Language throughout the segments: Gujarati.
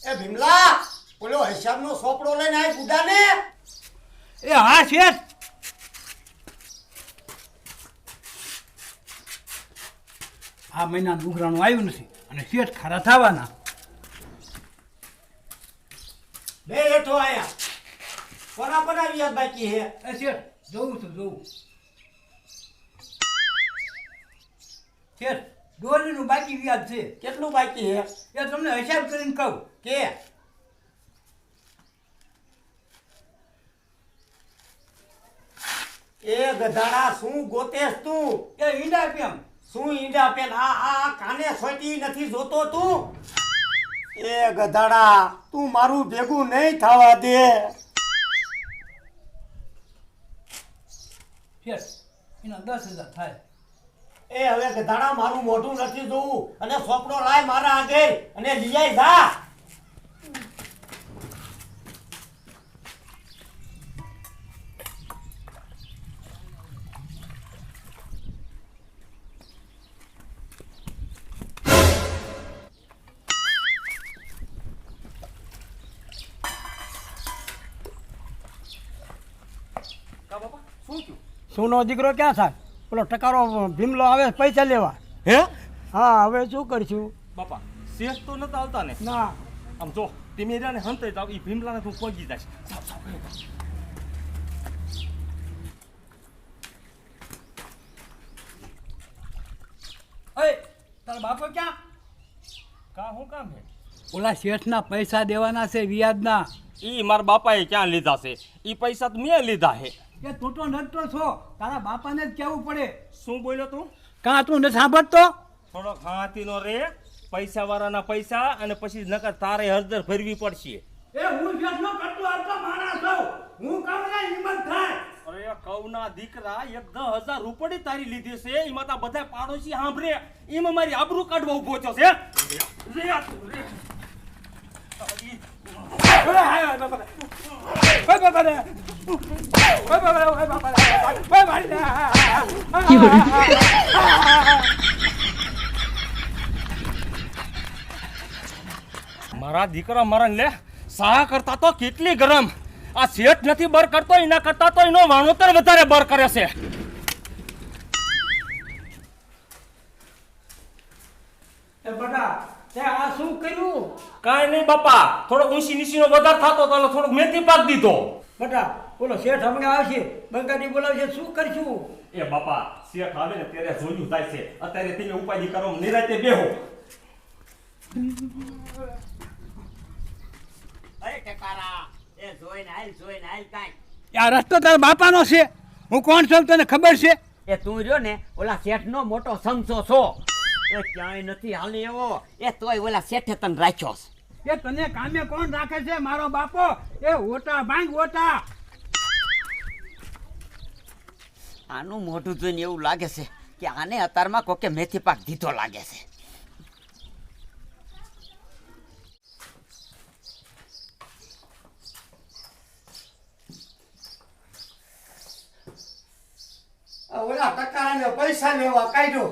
એ ભીમલા ઓલો હિસાબનો સોપડો લઈને આય ગુડાને. એ હા શેઠ. આ મહિનાનું ઉઘરાણું આવ્યું નથી અને શેઠ ખારા થવાના. બે હેઠો આયા. કોના કોના વ્યાજ બાકી હે? એ શેઠ જોઉં છું જોઉં. શેઠ ડોલીનું બાકી વ્યાજ છે. કેટલું બાકી હે? એ તમને હિસાબ કરીને કહું. કે એ ગધાડા શું ગોતેસ તું? એ ઈંડા કેમ? શું ઈંડા પેન આ કાને છોટી નથી જોતો તું? એ ગધાડા તું મારું ભેગું નહીં થવા દે. શેઠ એના 10,000 થાય. એ હવે ગધાડા મારું મોઢું નથી જોવું અને સોપડો લાય મારા આગળ અને લઈ આય જા. સોનો દીકરો ક્યાં થાય? પેલો ટકારો ભીમલો આવે પૈસા લેવા. હે હા હવે શું કરશું? બાપા શેઠ તો નતા આવતા ને? ના આમ જો તમે ને હંતે જાવ ઈ ભીમલાને તું પહોંચી જાય. ઓય તારા બાપો ક્યાં? કા હું કામ હે? ઓલા શેઠના પૈસા દેવાના છે વ્યાજના. ઈ મારા બાપાએ ક્યાં લીધા છે? ઈ પૈસા તો મેં લીધા હે. એ ટોટો નટતો છો, તારા બાપાને જ કહેવું પડે. શું બોલ્યો તું? કાં તું નથી સાંભળતો? થોડોક હાથીનો રે. પૈસા વાળાના પૈસા અને પછી નકર તારે હળદર ભરવી પડશે. એ હું શેઠનો કરતો આટલો માણસ છું. હું કામ ના હિંમત થાય. અરે કઉના દીકરા 10,000 રૂપિયા તારી લીધી છે. એમાં તા બધા પાડોશી સાંભળે એમાં મારી આબરૂ કાઢવા ઉભો છો છે. મારા દીકરા મારા લે સા કરતા તો કેટલી ગરમ. આ શેઠ નથી બર કરતો, એના કરતા તો એનો વાણોતર વધારે બર કરે છે. એ બટા તે આ શું કર્યું? કાંઈ નહીં બાપા, થોડો ઊંચી નીચીનો વધાર થતો તો થોડોક મેથી પાક દીધો. બટા બોલો શેઠ હમણાં આવશે, બંગાળી બોલાવશે, શું કરશું? એ બાપા શેઠ આવે ને ત્યારે જોયું થાય છે. અત્યારે તમે ઉપાધિ કરો, નિરાતે બેહો. અરે ટકારા એ જોઈને હાલ કાઈ. આ રસ્તો તારા બાપાનો છે. હું કોણ છું તને ખબર છે? એ તું રહ્યો ને ઓલા શેઠનો મોટો સમસો છો. એ ક્યાંય નથી હાલી એવો. એ તોય ઓલા શેઠે તને રાખ્યો છે. એ તને કામે કોણ રાખે છે? મારો બાપો. એ ઓટા ભાંગ ઓટા. આનું મોઢું જોઈને એવું લાગે છે કે આને અતારમાં કોકે મેથી પાક દીધો લાગે છે. ઓલા ટકારાને પૈસા લેવા કાઢ્યો.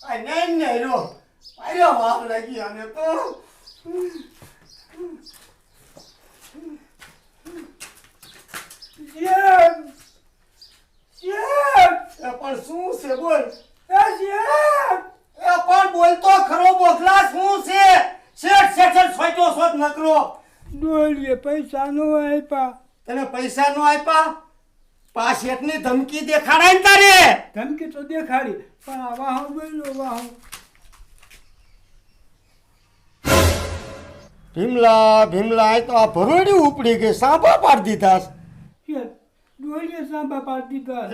આ નહીં ને રો આયો વાર લાગી આને તો. એ પણ શું છે બોલ? એ પણ બોલતો ખરો બોખલા શું છે? શેઠ સોચ્યો સોચ નકરો. ડોલીએ પૈસા નો આપ્યા. તને પૈસા નો આપ્યા? પા શેઠની ધમકી દેખાડાય ને તારે. ધમકી તો દેખાડી પણ આ વાહો બોલ્યો વાહો. ભીમલા આ તો આ ભરોડી ઉપડી ગઈ, સાંભા પાડી દીધા. ડોલીએ સાંભા પાડી દીધા.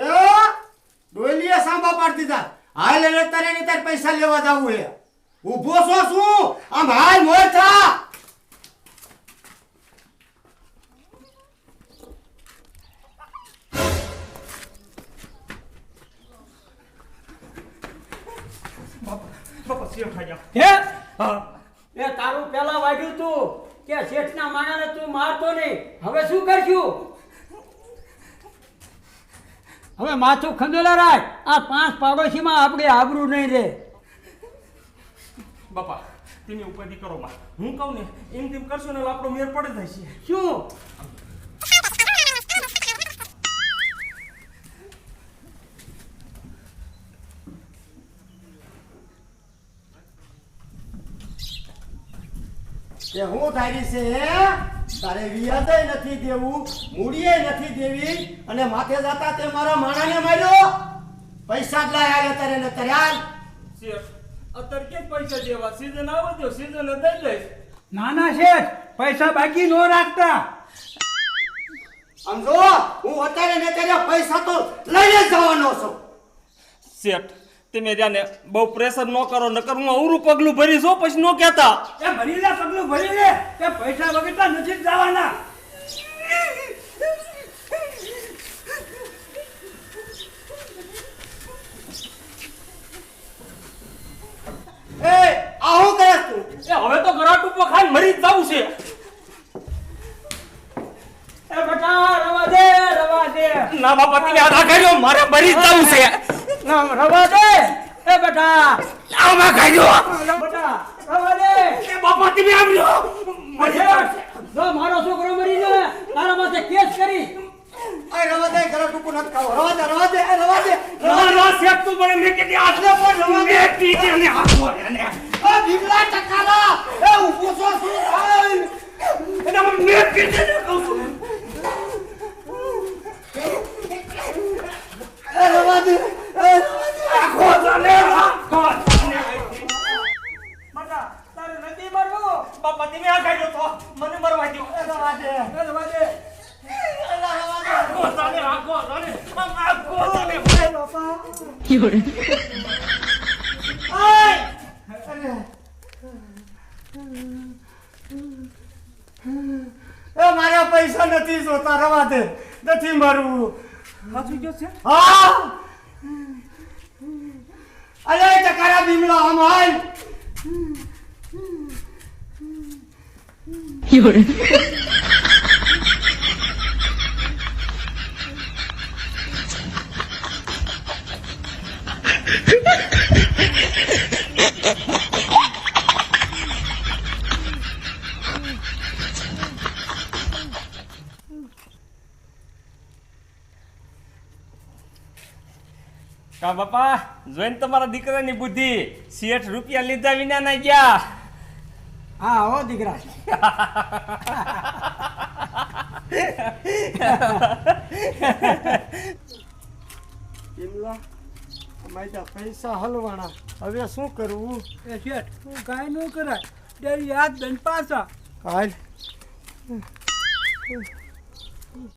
ડોલીએ સાંભા પાડી દીધા. હાલ એટલે તારે ને તારે પૈસા લેવા જવું હે. ઊભો છો શું? આમ હાલ મોર થા. બાપા શેઠ આયા. હે હા એ તારું પેલા વાગ્યું તું કે શેઠના માણાને તું મારતો નહીં. હવે શું કરશું? હવે માથું ખંડેલા રાખ. આ 5 પાડોશીમાં આપણે આબરૂ નહીં રે. બાપા તેની ઉપાધિ કરો માં. હું કહું ને એમ તેમ કરશો ને એટલે આપણો મેળ પડે જાય છે. શું? કે હું તારી છે હે? તારે વ્યાજય નથી દેવું, મૂડીએ નથી દેવી, અને માથે જતા તે મારા માણાને માર્યો. પૈસા જ લાય આલે તારે ને તારે હાલ. શેઠ અત્યારે ક્યાં પૈસા દેવા? સીઝન આવે દો, સીઝન દઈ દઈશ. નાના શેઠ, પૈસા બાકી ન રાખતા. સમજો, હું અત્યારે ને ત્યારે પૈસા તો લઈને જ જવાનો છું. શેઠ તમે ત્યાં ને બહુ પ્રેશર ન કરો, નકર હું અવરું પગલું ભરીશ હો, પછી ન કહેતા. એ ભરી લે, પગલું ભરી લે, કે પૈસા વગર નથી જ જવાના. એ આવું કરે તું? એ હવે તો ગરાટ ઉપર ખાઈ મરી જ જવું છે. એ બેટા રવા દે, રવા દે. ના બાપા તમે આ રાખાડ્યો, મારે મરી જ જવું છે. ના રવા દે. એ બેટા આમાં ખાડ્યો. બેટા રવા દે. એ બાપા તમે આવ્યો. જો મારો છોકરો મરી જાય તારા માથે કેસ કરી. આ રવા દે, ઘરે ટૂંકું નથી ખાવું. રવા દે, રવા દે, એ રવા દે. ના ના શેઠ તું મને મેં કીધી આટલે પણ રવા દે. ટીચે ને હાથો એને. આ ભીમલા ટકાલા, એ ઊભો છો શું થાય? એને મેં કીધી ને કહું છું. એ રવા દે, એ રવા દે. આખો જાને આખો જાને. બેટા તારે નથી મરવું. બાપા તમે આ ખાડ્યો તો મને મરવા દો. એ રવા દે. એ રવા દે. આખો જાને આખો જાને આખો જાને. આય! એ મારા પૈસા નથી જોતા, રવા દે. નથી મારવું. સાચું કહો છે? હા! અરે ટકારા ભીમલા આમ હાલ. કા બાપા જોઈને તમારા દીકરાની બુદ્ધિ, શેઠ રૂપિયા લીધા વિના ના ગયા. હા હો દીકરા. ભીમલા, અમારા પૈસા હલવાના, હવે શું કરવું? એ શેઠ હું કાંઈ ન કરાય. ડેરી હાથ દઈને પાછા. હાલ.